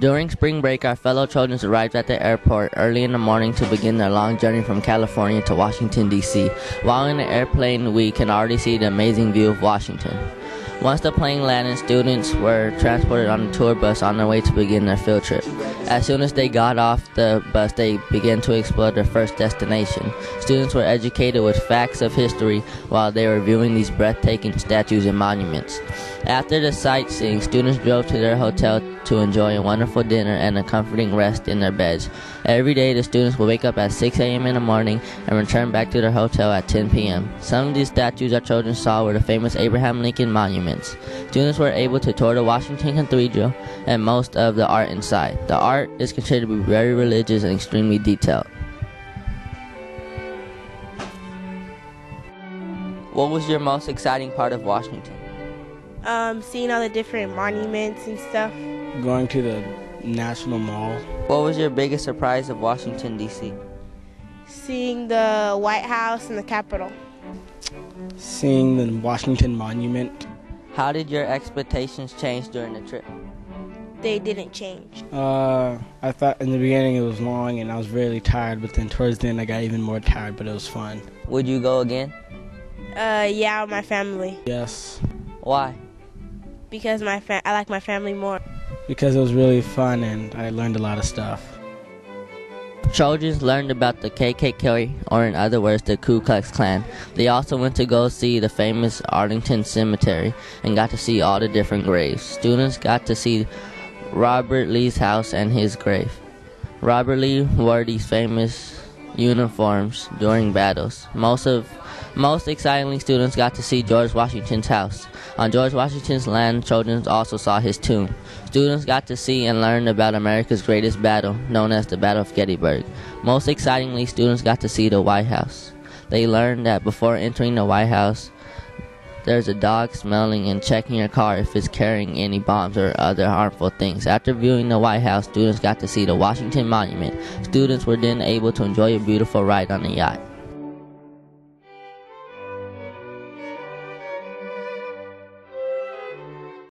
During spring break, our fellow children arrived at the airport early in the morning to begin their long journey from California to Washington, D.C. While in the airplane, we can already see the amazing view of Washington. Once the plane landed, students were transported on a tour bus on their way to begin their field trip. As soon as they got off the bus, they began to explore their first destination. Students were educated with facts of history while they were viewing these breathtaking statues and monuments. After the sightseeing, students drove to their hotel to enjoy a wonderful dinner and a comforting rest in their beds. Every day, the students would wake up at 6 a.m. in the morning and return back to their hotel at 10 p.m. Some of these statues our children saw were the famous Abraham Lincoln monuments. Students were able to tour the Washington Cathedral and most of the art inside. The art is considered to be very religious and extremely detailed. What was your most exciting part of Washington? Seeing all the different monuments and stuff. Going to the National Mall. What was your biggest surprise of Washington, D.C.? Seeing the White House and the Capitol. Seeing the Washington Monument. How did your expectations change during the trip? They didn't change. I thought in the beginning it was long and I was really tired, but then towards the end I got even more tired, but it was fun. Would you go again? Yeah, with my family. Yes. Why? Because I like my family more. Because it was really fun and I learned a lot of stuff. Children learned about the KKK, or in other words, the Ku Klux Klan. They also went to go see the famous Arlington Cemetery and got to see all the different graves. Students got to see Robert Lee's house and his grave. Robert Lee wore these famous uniforms during battles. Most excitingly, students got to see George Washington's house. On George Washington's land, children also saw his tomb. Students got to see and learn about America's greatest battle, known as the Battle of Gettysburg. Most excitingly, students got to see the White House. They learned that before entering the White House, there's a dog smelling and checking your car if it's carrying any bombs or other harmful things. After viewing the White House, students got to see the Washington Monument. Students were then able to enjoy a beautiful ride on a yacht.